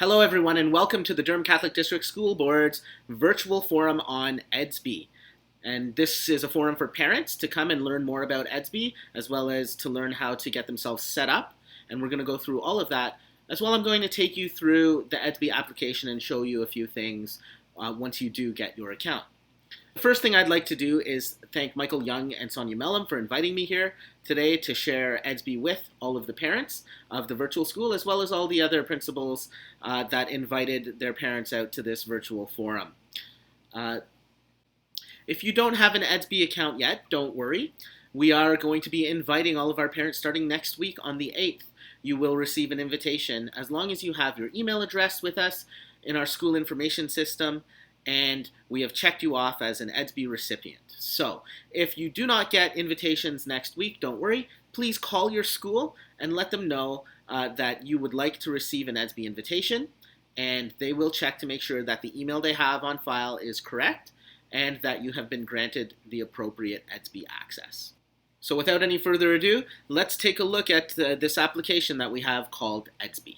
Hello everyone and welcome to the Durham Catholic District School Board's virtual forum on Edsby. And this is a forum for parents to come and learn more about Edsby, as well as to learn how to get themselves set up. And we're going to go through all of that. As well, I'm going to take you through the Edsby application and show you a few things once you do get your account. The first thing I'd like to do is thank Michael Young and Sonia Mellum for inviting me here today to share Edsby with all of the parents of the virtual school, as well as all the other principals that invited their parents out to this virtual forum. If you don't have an Edsby account yet, don't worry. We are going to be inviting all of our parents starting next week on the 8th. You will receive an invitation as long as you have your email address with us in our school information system, and we have checked you off as an Edsby recipient. So if you do not get invitations next week, don't worry. Please call your school and let them know that you would like to receive an Edsby invitation, and they will check to make sure that the email they have on file is correct and that you have been granted the appropriate Edsby access. So without any further ado, let's take a look at this application that we have called Edsby.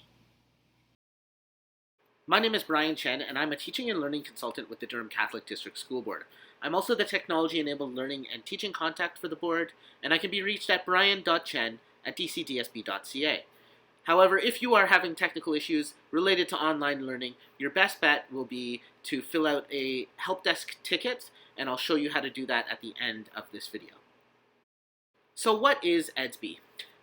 My name is Brian Chen, and I'm a teaching and learning consultant with the Durham Catholic District School Board. I'm also the technology-enabled learning and teaching contact for the board, and I can be reached at brian.chen@dcdsb.ca. However, if you are having technical issues related to online learning, your best bet will be to fill out a help desk ticket, and I'll show you how to do that at the end of this video. So what is Edsby?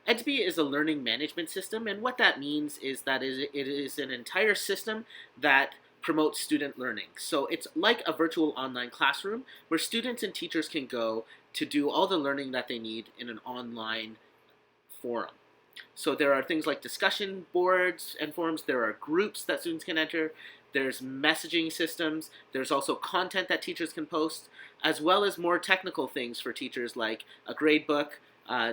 Edsby is a learning management system, and what that means is that it is an entire system that promotes student learning. So it's like a virtual online classroom where students and teachers can go to do all the learning that they need in an online forum. So there are things like discussion boards and forums, there are groups that students can enter, there's messaging systems, there's also content that teachers can post, as well as more technical things for teachers like a grade book.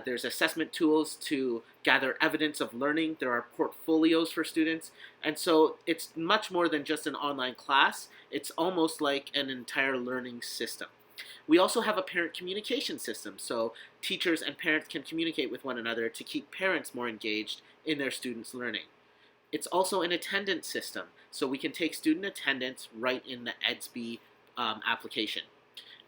There's assessment tools to gather evidence of learning. There are portfolios for students. And so it's much more than just an online class. It's almost like an entire learning system. We also have a parent communication system, so teachers and parents can communicate with one another to keep parents more engaged in their students' learning. It's also an attendance system, so we can take student attendance right in the Edsby application.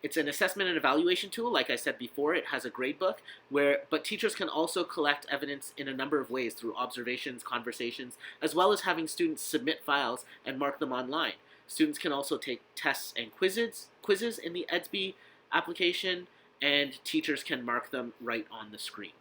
It's an assessment and evaluation tool. Like I said before, it has a gradebook, but teachers can also collect evidence in a number of ways through observations, conversations, as well as having students submit files and mark them online. Students can also take tests and quizzes in the Edsby application, and teachers can mark them right on the screen.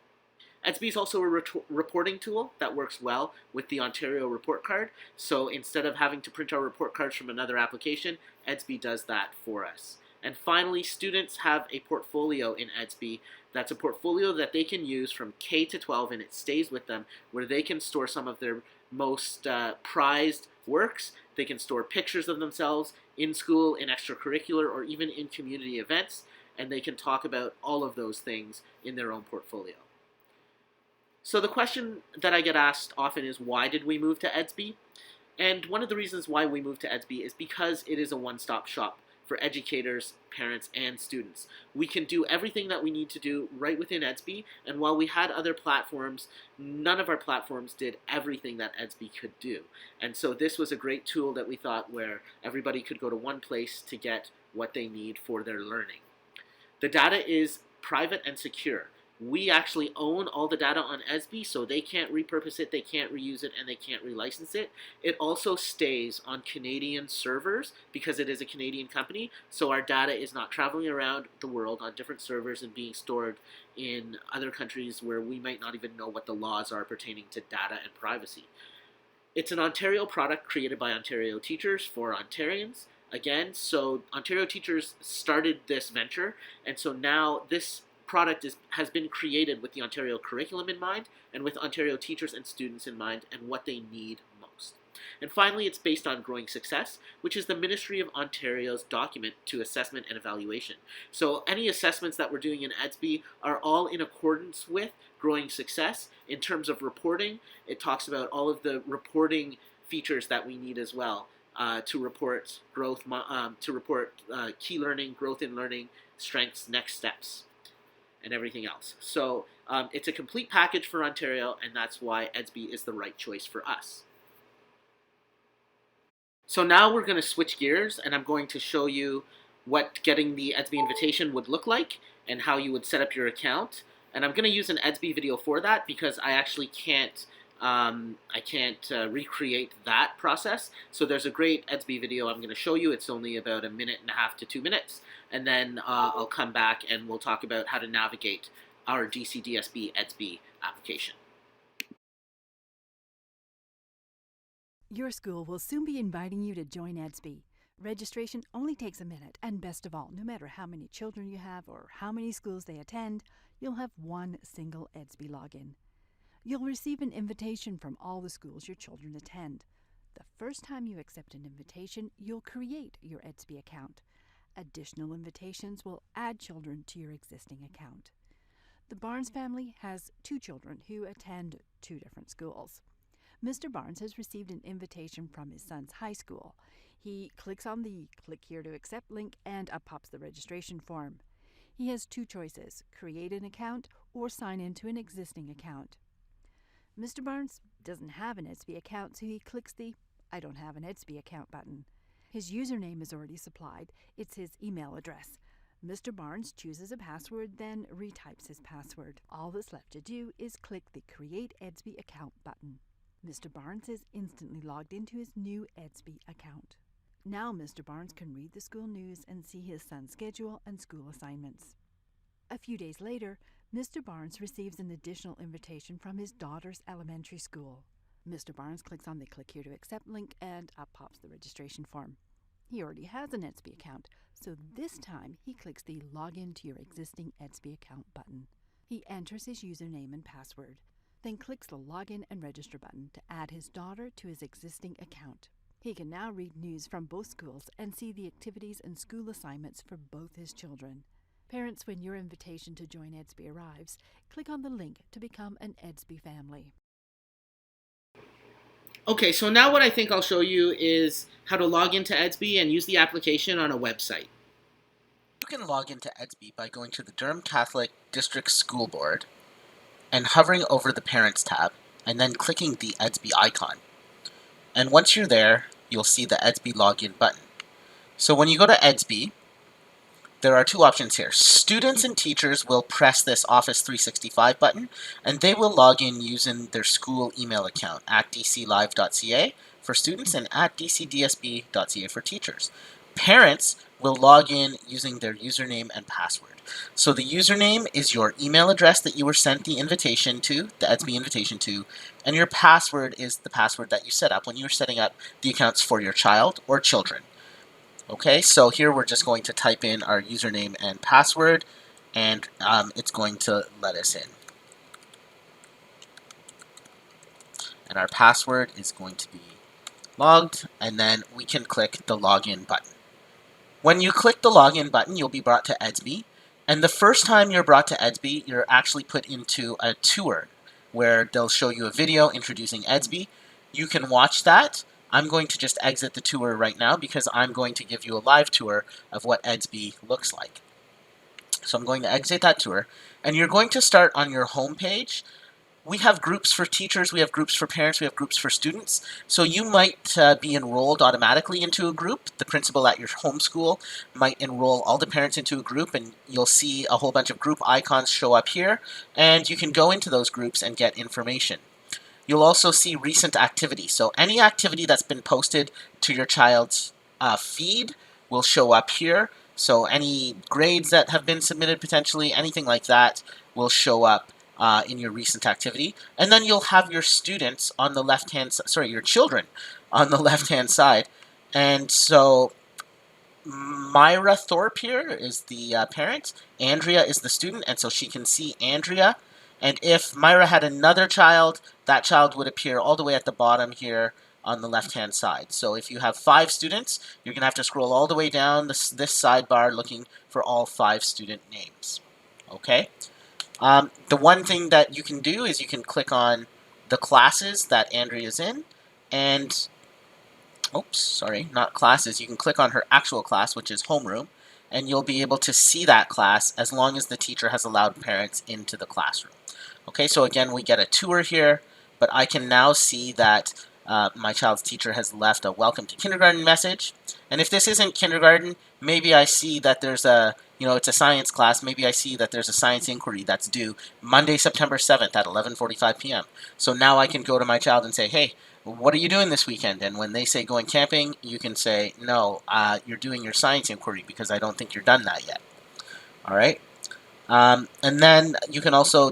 Edsby is also a reporting tool that works well with the Ontario report card. So instead of having to print our report cards from another application, Edsby does that for us. And finally, students have a portfolio in Edsby. That's a portfolio that they can use from K to 12, and it stays with them, where they can store some of their most prized works. They can store pictures of themselves in school, in extracurricular, or even in community events, and they can talk about all of those things in their own portfolio. So the question that I get asked often is, why did we move to Edsby? And one of the reasons why we moved to Edsby is because it is a one-stop shop for educators, parents, and students. We can do everything that we need to do right within Edsby, and while we had other platforms, none of our platforms did everything that Edsby could do. And so this was a great tool that we thought where everybody could go to one place to get what they need for their learning. The data is private and secure. We actually own all the data on Edsby, so they can't repurpose it, they can't reuse it, and they can't relicense it. It also stays on Canadian servers because it is a Canadian company, so our data is not traveling around the world on different servers and being stored in other countries where we might not even know what the laws are pertaining to data and privacy. It's an Ontario product created by Ontario teachers for Ontarians. Again, so Ontario teachers started this venture, and so now this product has been created with the Ontario curriculum in mind and with Ontario teachers and students in mind and what they need most. And finally, it's based on Growing Success, which is the Ministry of Ontario's document to assessment and evaluation. So any assessments that we're doing in Edsby are all in accordance with Growing Success. In terms of reporting, it talks about all of the reporting features that we need as well to report growth, key learning, growth in learning, strengths, next steps, and everything else. So it's a complete package for Ontario, and that's why Edsby is the right choice for us. So now we're going to switch gears, and I'm going to show you what getting the Edsby invitation would look like and how you would set up your account. And I'm going to use an Edsby video for that because I actually can't recreate that process. So there's a great Edsby video I'm going to show you. It's only about 1.5 to 2 minutes, and then I'll come back and we'll talk about how to navigate our DCDSB Edsby application. Your school will soon be inviting you to join Edsby. Registration only takes a minute, and best of all, no matter how many children you have or how many schools they attend, you'll have one single Edsby login. You'll receive an invitation from all the schools your children attend. The first time you accept an invitation, you'll create your Edsby account. Additional invitations will add children to your existing account. The Barnes family has 2 children who attend 2 different schools. Mr. Barnes has received an invitation from his son's high school. He clicks on the Click Here to Accept link and up pops the registration form. He has 2 choices: create an account or sign into an existing account. Mr. Barnes doesn't have an Edsby account, so he clicks the I don't have an Edsby account button. His username is already supplied. It's his email address. Mr. Barnes chooses a password, then retypes his password. All that's left to do is click the Create Edsby Account button. Mr. Barnes is instantly logged into his new Edsby account. Now Mr. Barnes can read the school news and see his son's schedule and school assignments. A few days later, Mr. Barnes receives an additional invitation from his daughter's elementary school. Mr. Barnes clicks on the Click Here to Accept link and up pops the registration form. He already has an Edsby account, so this time he clicks the Log in to your existing Edsby account button. He enters his username and password, then clicks the Login and Register button to add his daughter to his existing account. He can now read news from both schools and see the activities and school assignments for both his children. Parents, when your invitation to join Edsby arrives, click on the link to become an Edsby family. Okay, so now what I think I'll show you is how to log into Edsby and use the application on a website. You can log into Edsby by going to the Durham Catholic District School Board and hovering over the Parents tab, and then clicking the Edsby icon. And once you're there, you'll see the Edsby login button. So when you go to Edsby, there are 2 options here. Students and teachers will press this Office 365 button, and they will log in using their school email account at dclive.ca for students and at dcdsb.ca for teachers. Parents will log in using their username and password. So the username is your email address that you were sent the invitation to, the Edsby invitation to, and your password is the password that you set up when you were setting up the accounts for your child or children. Okay, so here we're just going to type in our username and password, and it's going to let us in. And our password is going to be logged, and then we can click the login button. When you click the login button, you'll be brought to Edsby, and the first time you're brought to Edsby, you're actually put into a tour where they'll show you a video introducing Edsby. You can watch that. I'm going to just exit the tour right now because I'm going to give you a live tour of what Edsby looks like. So I'm going to exit that tour, and you're going to start on your home page. We have groups for teachers, we have groups for parents, we have groups for students. So you might be enrolled automatically into a group. The principal at your home school might enroll all the parents into a group, and you'll see a whole bunch of group icons show up here, and you can go into those groups and get information. You'll also see recent activity. So any activity that's been posted to your child's feed will show up here. So any grades that have been submitted potentially, anything like that will show up in your recent activity. And then you'll have your students on the left-hand side, sorry, your children on the left-hand side. And so Myra Thorpe here is the parent, Andrea is the student, and so she can see Andrea. And if Myra had another child, that child would appear all the way at the bottom here on the left-hand side. So if you have 5 students, you're going to have to scroll all the way down this sidebar looking for all 5 student names. Okay? The one thing that you can do is you can click on the classes that Andrea's in, and oops, sorry, not classes. You can click on her actual class, which is homeroom, and you'll be able to see that class as long as the teacher has allowed parents into the classroom. Okay, so again, we get a tour here, but I can now see that my child's teacher has left a welcome to kindergarten message. And if this isn't kindergarten, maybe I see that there's a, it's a science class, maybe I see that there's a science inquiry that's due Monday, September 7th at 11:45 p.m. So now I can go to my child and say, hey, what are you doing this weekend? And when they say going camping, you can say, no, you're doing your science inquiry because I don't think you're done that yet. All right? And then you can also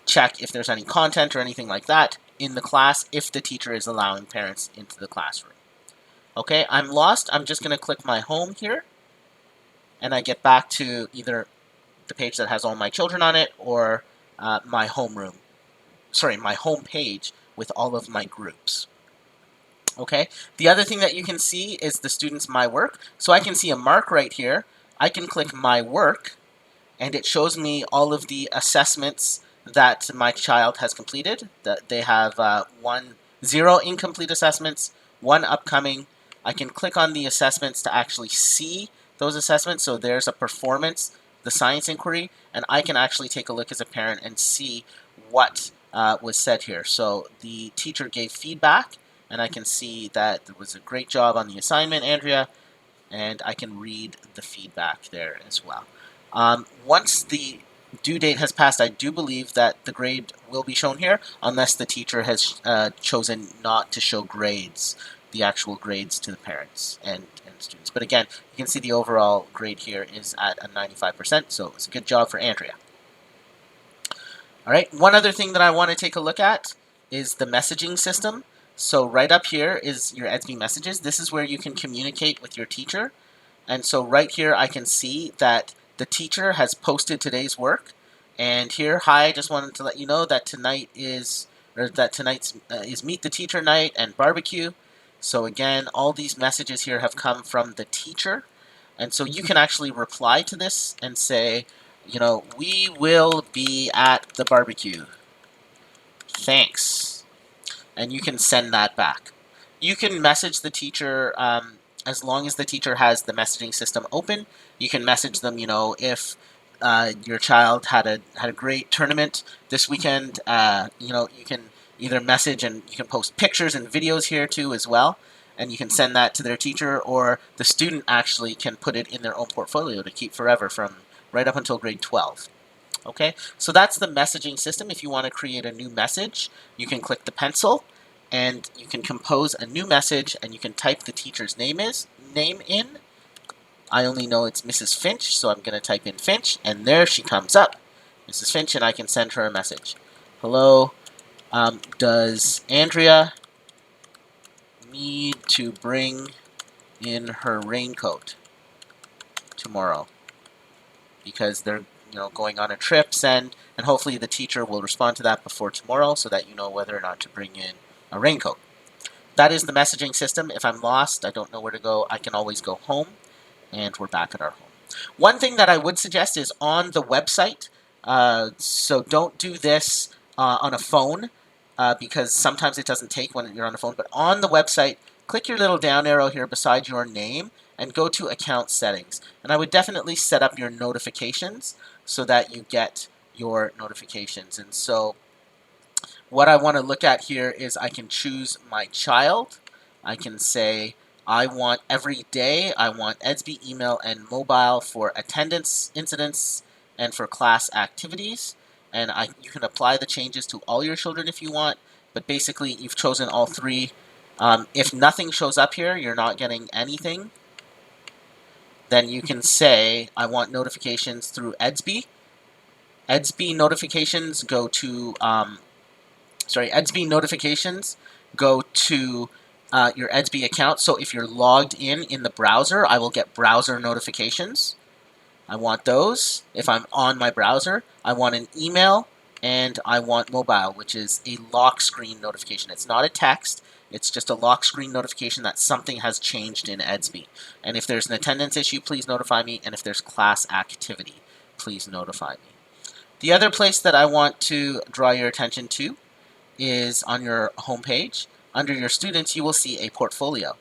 check if there's any content or anything like that in the class if the teacher is allowing parents into the classroom. Okay, I'm lost. I'm just going to click my home here, and I get back to either the page that has all my children on it or my homeroom. Sorry, my home page with all of my groups. Okay, the other thing that you can see is the students' My Work. So I can see a mark right here. I can click My Work, and it shows me all of the assessments that my child has completed. That they have 0 incomplete assessments, 1 upcoming. I can click on the assessments to actually see those assessments. So there's a performance, the science inquiry, and I can actually take a look as a parent and see what was said here. So the teacher gave feedback, and I can see that it was a great job on the assignment, Andrea, and I can read the feedback there as well. Once the due date has passed, I do believe that the grade will be shown here, unless the teacher has chosen not to show grades, the actual grades to the parents and students. But again, you can see the overall grade here is at a 95%, so it's a good job for Andrea. All right, one other thing that I want to take a look at is the messaging system. So right up here is your Edsby messages. This is where you can communicate with your teacher. And so right here I can see that the teacher has posted today's work. And here, hi, I just wanted to let you know that tonight's is Meet the Teacher night and barbecue. So again, all these messages here have come from the teacher. And so you can actually reply to this and say, we will be at the barbecue. Thanks. And you can send that back. You can message the teacher as long as the teacher has the messaging system open. You can message them, if your child had a great tournament this weekend. You can either message, and you can post pictures and videos here too as well. And you can send that to their teacher, or the student actually can put it in their own portfolio to keep forever from right up until grade 12. Okay, so that's the messaging system. If you want to create a new message, you can click the pencil, and you can compose a new message, and you can type the teacher's name in. I only know it's Mrs. Finch, so I'm going to type in Finch, and there she comes up, Mrs. Finch, and I can send her a message. Hello, does Andrea need to bring in her raincoat tomorrow? Because they're going on a trip, and hopefully the teacher will respond to that before tomorrow so that you know whether or not to bring in a raincoat. That is the messaging system. If I'm lost, I don't know where to go, I can always go home, and we're back at our home. One thing that I would suggest is on the website, so don't do this on a phone because sometimes it doesn't take when you're on the phone, but on the website, click your little down arrow here beside your name and go to account settings. And I would definitely set up your notifications so that you get your notifications. And so what I want to look at here is I can choose my child. I can say I want every day, I want Edsby email and mobile for attendance incidents and for class activities. And you can apply the changes to all your children if you want, but basically you've chosen all 3. If nothing shows up here, you're not getting anything, then you can say I want notifications through Edsby. Edsby notifications go to Edsby notifications go to your Edsby account. So if you're logged in the browser, I will get browser notifications. I want those. If I'm on my browser, I want an email, and I want mobile, which is a lock screen notification. It's not a text. It's just a lock screen notification that something has changed in Edsby. And if there's an attendance issue, please notify me. And if there's class activity, please notify me. The other place that I want to draw your attention to is on your home page. Under your students, you will see a portfolio.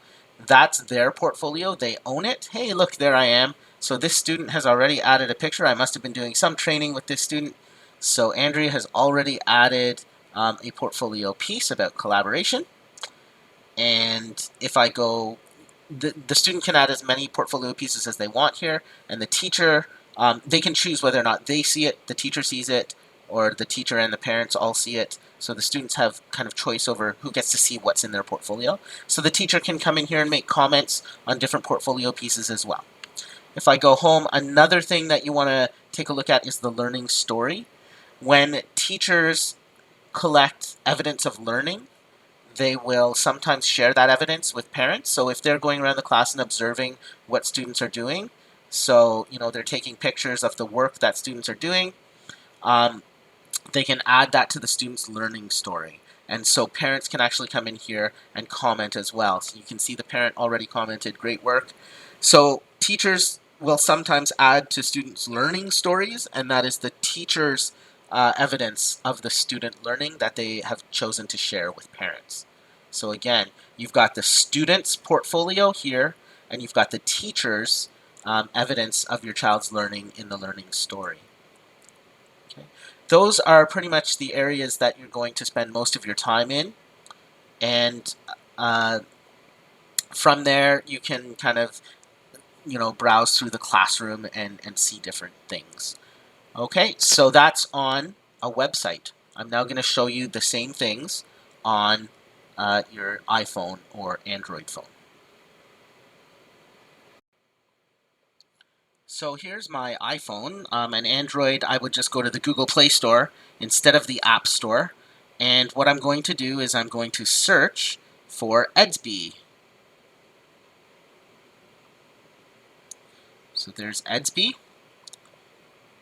That's their portfolio. They own it. Hey, look, there I am. So this student has already added a picture. I must have been doing some training with this student. So Andrea has already added a portfolio piece about collaboration. And if I go, the student can add as many portfolio pieces as they want here, and the teacher, they can choose whether or not they see it, the teacher sees it, or the teacher and the parents all see it. So the students have kind of choice over who gets to see what's in their portfolio. So the teacher can come in here and make comments on different portfolio pieces as well. If I go home, another thing that you want to take a look at is the learning story. When teachers collect evidence of learning, they will sometimes share that evidence with parents. So if they're going around the class and observing what students are doing, so they're taking pictures of the work that students are doing, um, they can add that to the student's learning story. And so parents can actually come in here and comment as well. So you can see the parent already commented, great work. So teachers will sometimes add to students' learning stories, and that is the teacher's evidence of the student learning that they have chosen to share with parents. So again, you've got the student's portfolio here, and you've got the teacher's evidence of your child's learning in the learning story. Okay. Those are pretty much the areas that you're going to spend most of your time in, and from there you can kind of browse through the classroom and see different things. Okay, so that's on a website. I'm now going to show you the same things on your iPhone or Android phone. So here's my iPhone. And Android, I would just go to the Google Play Store instead of the App Store. And what I'm going to do is I'm going to search for Edsby. So there's Edsby.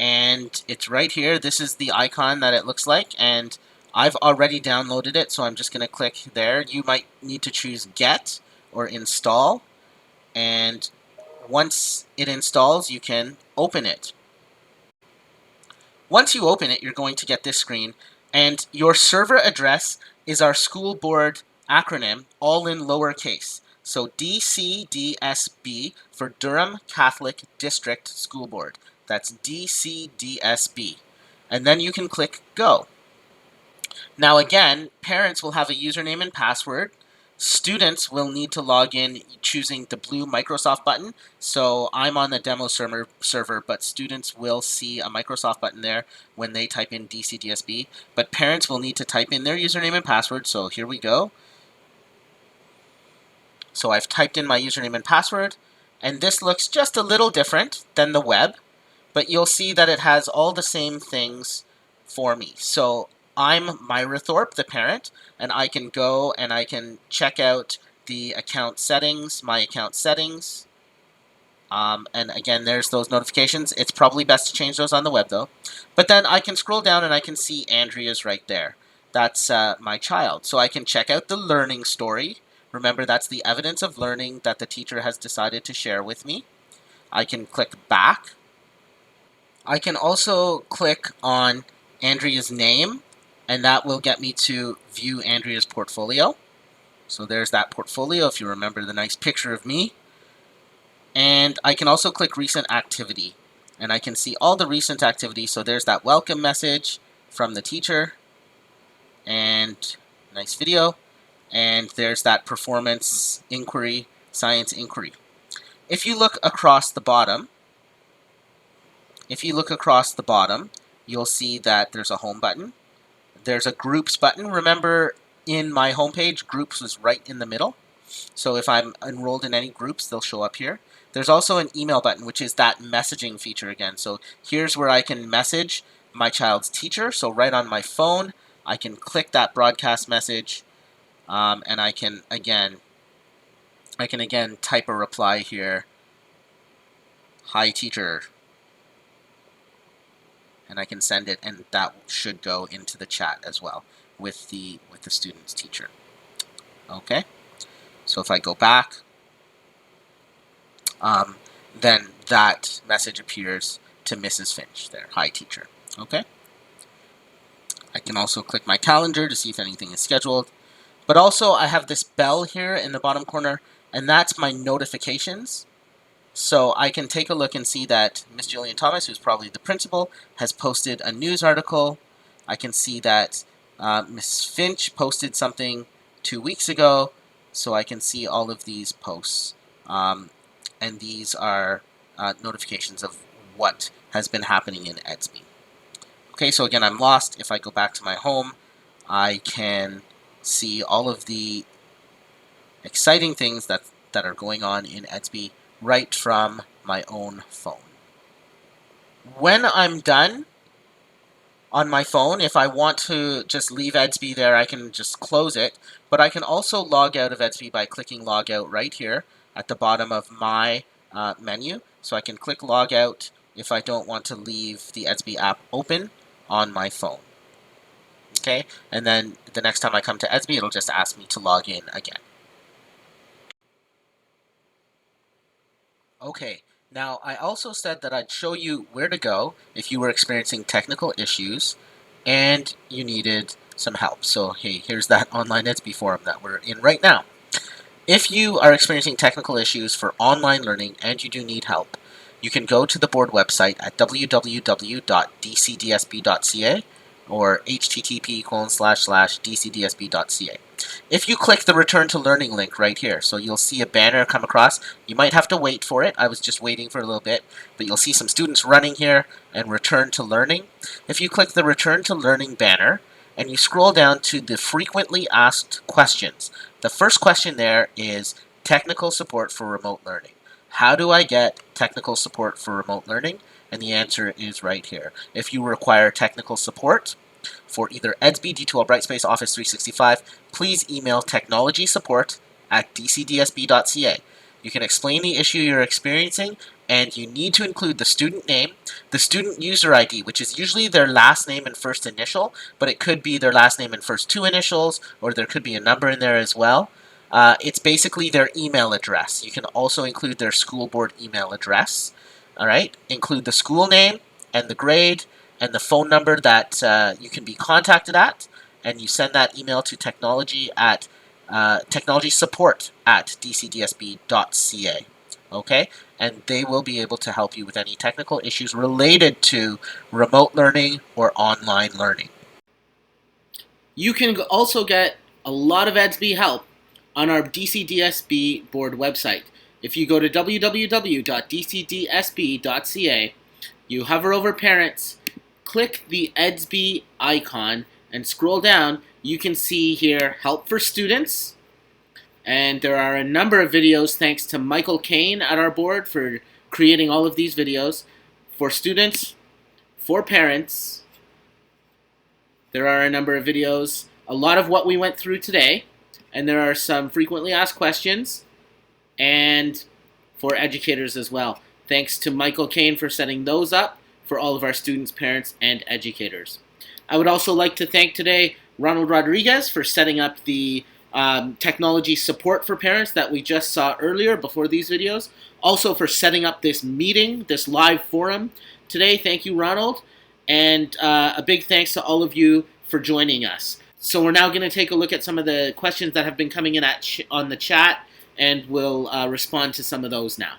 And it's right here. This is the icon that it looks like. And I've already downloaded it, so I'm just going to click there. You might need to choose Get or Install. And once it installs, you can open it. Once you open it, you're going to get this screen, and your server address is our school board acronym, all in lowercase. So DCDSB for Durham Catholic District School Board. That's DCDSB. And then you can click Go. Now again, parents will have a username and password. Students will need to log in choosing the blue Microsoft button. So I'm on the demo server, but students will see a Microsoft button there when they type in DCDSB. But parents will need to type in their username and password. So here we go. So I've typed in my username and password, and this looks just a little different than the web, but you'll see that it has all the same things for me. So I'm Myra Thorpe, the parent, and I can go and I can check out the account settings, my account settings. And again, there's those notifications. It's probably best to change those on the web though. But then I can scroll down and I can see Andrea's right there. That's my child. So I can check out the learning story. Remember, that's the evidence of learning that the teacher has decided to share with me. I can click back. I can also click on Andrea's name, and that will get me to view Andrea's portfolio. So there's that portfolio, if you remember the nice picture of me. And I can also click recent activity, and I can see all the recent activity. So there's that welcome message from the teacher, and nice video. And there's that performance inquiry, science inquiry. If you look across the bottom, you'll see that there's a home button. There's a groups button. Remember, in my homepage, groups was right in the middle. So if I'm enrolled in any groups, they'll show up here. There's also an email button, which is that messaging feature again. So here's where I can message my child's teacher. So right on my phone, I can click that broadcast message, and I can again type a reply here. Hi, teacher. And I can send it, and that should go into the chat as well with the student's teacher. Okay, so if I go back, then that message appears to Mrs. Finch there. Hi, teacher. Okay. I can also click my calendar to see if anything is scheduled. But also, I have this bell here in the bottom corner, and that's my notifications. So I can take a look and see that Miss Jillian Thomas, who's probably the principal, has posted a news article. I can see that Miss Finch posted something 2 weeks ago, so I can see all of these posts. And these are notifications of what has been happening in Edsby. Okay, so again, I'm lost. If I go back to my home, I can see all of the exciting things that are going on in Edsby right from my own phone. When I'm done on my phone, if I want to just leave Edsby there, I can just close it, but I can also log out of Edsby by clicking log out right here at the bottom of my menu. So I can click log out if I don't want to leave the Edsby app open on my phone. Okay, and then the next time I come to Edsby, it'll just ask me to log in again. Okay, now I also said that I'd show you where to go if you were experiencing technical issues and you needed some help. So hey, here's that online Edsby forum that we're in right now. If you are experiencing technical issues for online learning and you do need help, you can go to the board website at www.dcdsb.ca or http://dcdsb.ca. If you click the Return to Learning link right here, so you'll see a banner come across. You might have to wait for it. I was just waiting for a little bit, but you'll see some students running here and Return to Learning. If you click the Return to Learning banner and you scroll down to the frequently asked questions, the first question there is technical support for remote learning. How do I get technical support for remote learning? And the answer is right here. If you require technical support for either Edsby, D2L Brightspace, Office 365, please email technologyssupport@dcdsb.ca. You can explain the issue you're experiencing, and you need to include the student name, the student user ID, which is usually their last name and first initial, but it could be their last name and first two initials, or there could be a number in there as well. It's basically their email address. You can also include their school board email address. All right, include the school name and the grade and the phone number that you can be contacted at, and you send that email to technology support at dcdsb.ca. Okay, and they will be able to help you with any technical issues related to remote learning or online learning. You can also get a lot of Edsby help on our DCDSB board website. If you go to www.dcdsb.ca, you hover over Parents, click the Edsby icon, and scroll down, you can see here Help for Students. And there are a number of videos thanks to Michael Kane at our board for creating all of these videos. For students, for parents, there are a number of videos, a lot of what we went through today, and there are some frequently asked questions, and for educators as well. Thanks to Michael Kane for setting those up for all of our students, parents, and educators. I would also like to thank today Ronald Rodriguez for setting up the technology support for parents that we just saw earlier before these videos. Also for setting up this meeting, this live forum today. Thank you, Ronald. And a big thanks to all of you for joining us. So we're now going to take a look at some of the questions that have been coming in on the chat, and we'll respond to some of those now.